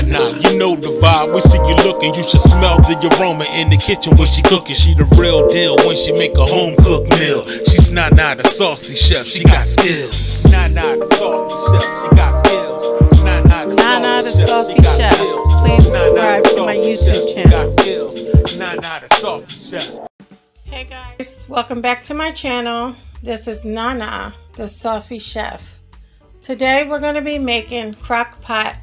Nana, you know the vibe. We see you looking, you should smell the aroma in the kitchen when she cooking. She the real deal when she make a home cooked meal. She's Nana the saucy chef, she got skills. Nana the saucy chef, she got skills. Nana the Saucy Chef. Please subscribe to my YouTube channel. Nana the Saucy Chef. Hey guys, welcome back to my channel. This is Nana the Saucy Chef. Today we're going to be making crock pot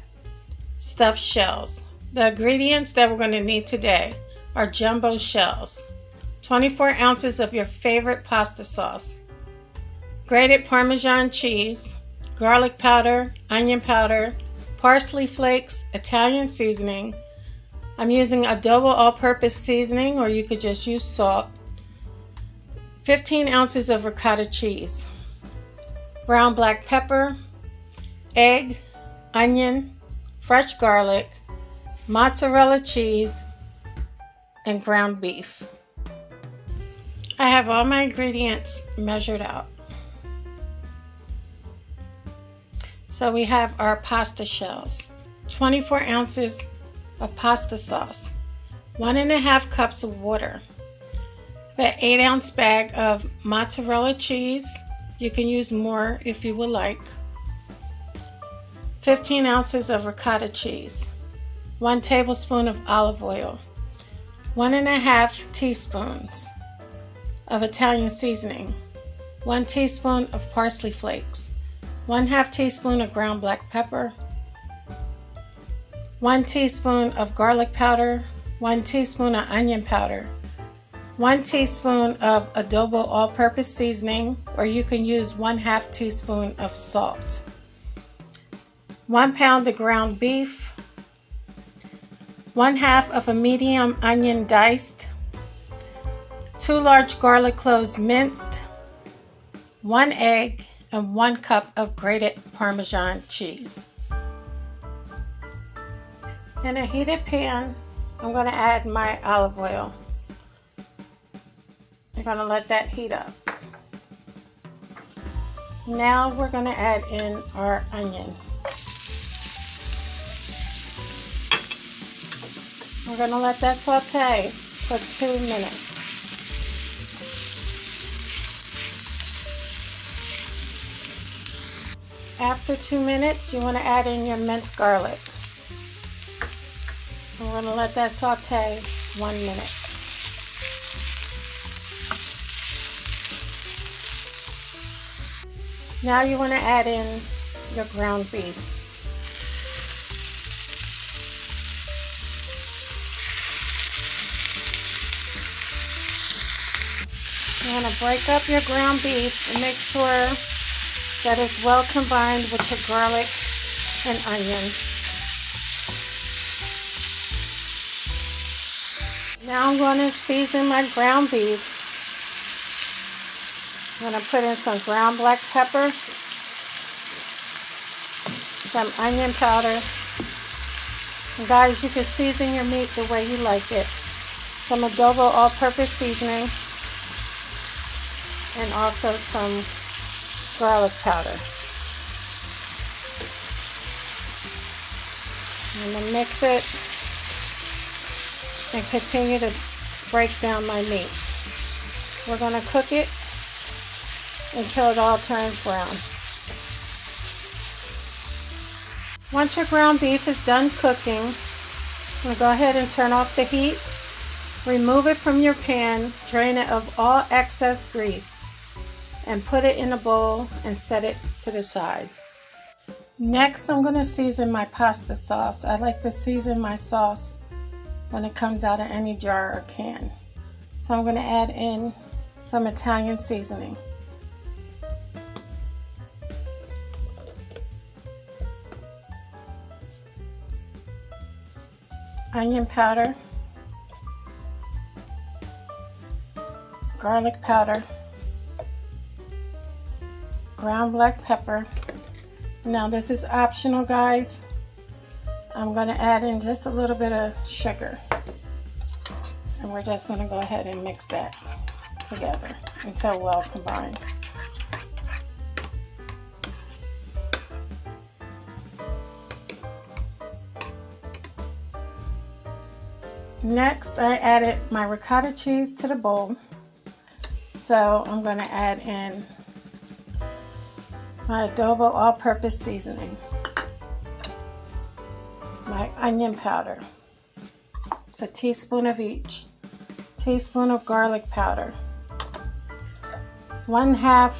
stuffed shells. The ingredients that we're going to need today are jumbo shells, 24 ounces of your favorite pasta sauce, grated Parmesan cheese, garlic powder, onion powder, parsley flakes, Italian seasoning. I'm using adobo all-purpose seasoning, or you could just use salt. 15 ounces of ricotta cheese, brown black pepper, egg, onion, fresh garlic, mozzarella cheese, and ground beef. I have all my ingredients measured out. So we have our pasta shells, 24 ounces of pasta sauce, 1.5 cups of water, an 8-ounce bag of mozzarella cheese. You can use more if you would like. 15 ounces of ricotta cheese, 1 tablespoon of olive oil, 1.5 teaspoons of Italian seasoning, 1 teaspoon of parsley flakes, 1/2 teaspoon of ground black pepper, 1 teaspoon of garlic powder, 1 teaspoon of onion powder, 1 teaspoon of adobo all-purpose seasoning, or you can use 1/2 teaspoon of salt, 1 pound of ground beef, 1/2 of a medium onion diced, 2 large garlic cloves minced, 1 egg, and 1 cup of grated Parmesan cheese. In a heated pan, I'm going to add my olive oil. I'm going to let that heat up. Now we're going to add in our onion. We're going to let that saute for 2 minutes. After 2 minutes, you want to add in your minced garlic. We're going to let that saute 1 minute. Now you want to add in your ground beef. You want to break up your ground beef and make sure that is well combined with your garlic and onion. Now I'm going to season my ground beef. I'm going to put in some ground black pepper, some onion powder. And guys, you can season your meat the way you like it. Some adobo all-purpose seasoning, and also some garlic powder. I'm going to mix it and continue to break down my meat. We're going to cook it until it all turns brown. Once your ground beef is done cooking, I'm going to go ahead and turn off the heat. Remove it from your pan, drain it of all excess grease, and put it in a bowl and set it to the side. Next, I'm going to season my pasta sauce. I like to season my sauce when it comes out of any jar or can. So I'm going to add in some Italian seasoning. Onion powder, garlic powder, ground black pepper. Now this is optional, guys. I'm going to add in just a little bit of sugar, and we're just going to go ahead and mix that together until well combined. Next, I added my ricotta cheese to the bowl. So I'm going to add in my adobo all-purpose seasoning, my onion powder, it's a teaspoon of each, teaspoon of garlic powder, 1/2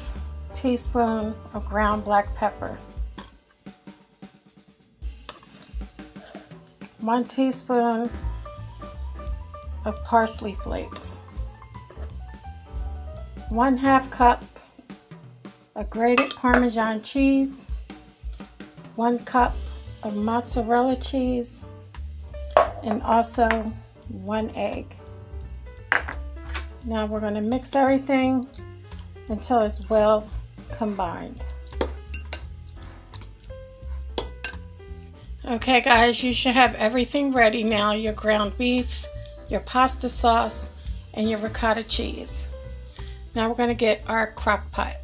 teaspoon of ground black pepper, 1 teaspoon of parsley flakes, 1/2 cup of grated parmesan cheese, 1 cup of mozzarella cheese, and also 1 egg. Now we're going to mix everything until it's well combined. Okay guys, you should have everything ready now. Your ground beef, your pasta sauce, and your ricotta cheese. Now we're going to get our crock pot.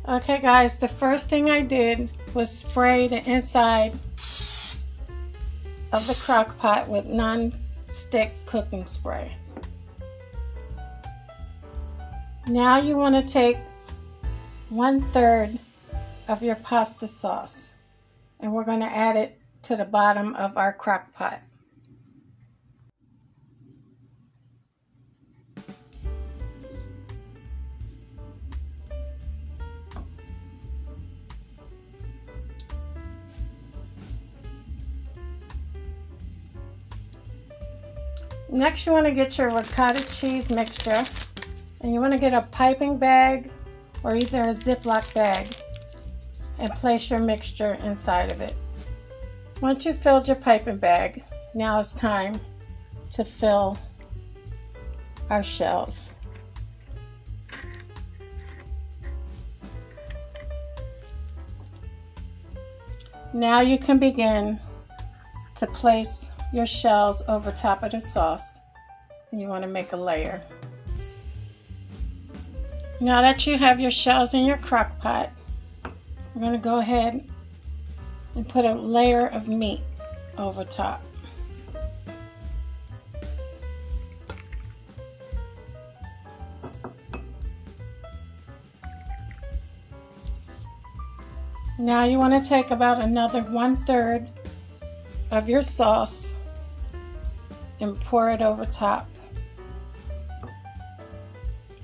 Okay guys, the first thing I did was spray the inside of the crock pot with non-stick cooking spray. Now you want to take 1/3 of your pasta sauce and we're going to add it to the bottom of our crock pot. Next, you want to get your ricotta cheese mixture, and you want to get a piping bag or either a Ziploc bag and place your mixture inside of it. Once you've filled your piping bag, now it's time to fill our shells. Now you can begin to place your shells over top of the sauce, and you want to make a layer. Now that you have your shells in your crock pot, we're going to go ahead and put a layer of meat over top. Now you want to take about another 1/3 of your sauce and pour it over top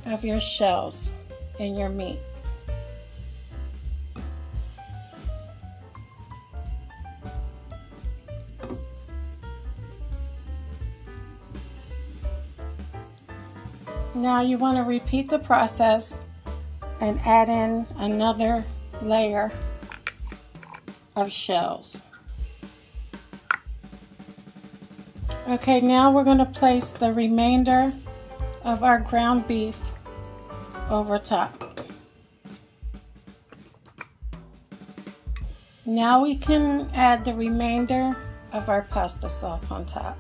of your shells and your meat. Now you want to repeat the process and add in another layer of shells. Okay, now we're going to place the remainder of our ground beef over top. Now we can add the remainder of our pasta sauce on top.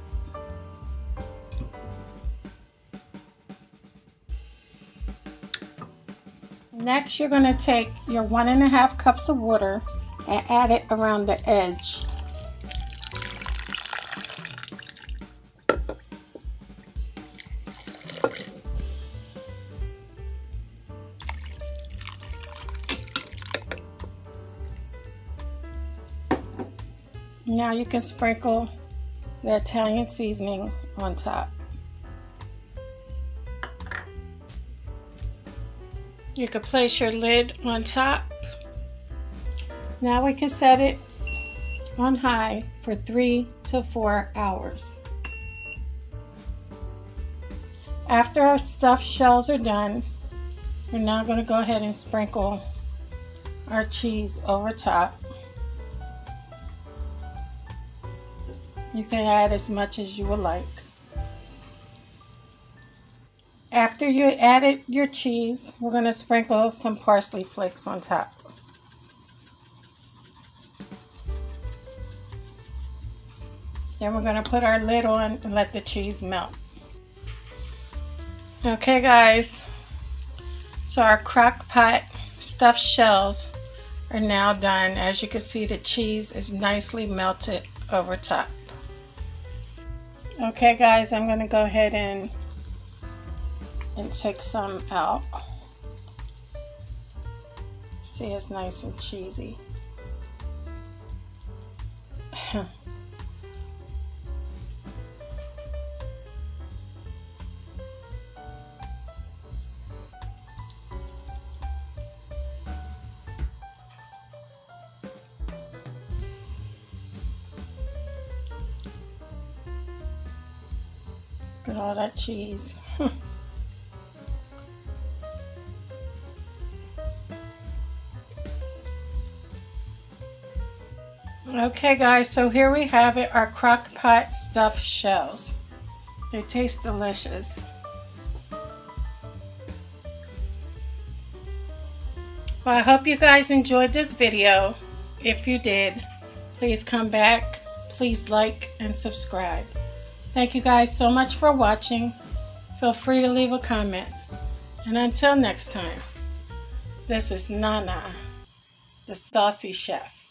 Next, you're going to take your 1.5 cups of water and add it around the edge. Now you can sprinkle the Italian seasoning on top. You can place your lid on top. Now we can set it on high for 3 to 4 hours. After our stuffed shells are done, we're now going to go ahead and sprinkle our cheese over top. You can add as much as you would like. After you added your cheese, we're going to sprinkle some parsley flakes on top. Then we're going to put our lid on and let the cheese melt. Okay guys, so our crock pot stuffed shells are now done. As you can see, the cheese is nicely melted over top. Okay guys, I'm going to go ahead and take some out. See, it's nice and cheesy. Look at all that cheese. Okay guys, so here we have it, our crock pot stuffed shells. They taste delicious. Well, I hope you guys enjoyed this video. If you did, please come back, please like and subscribe. Thank you guys so much for watching. Feel free to leave a comment. And until next time, this is Nana, the Saucy Chef.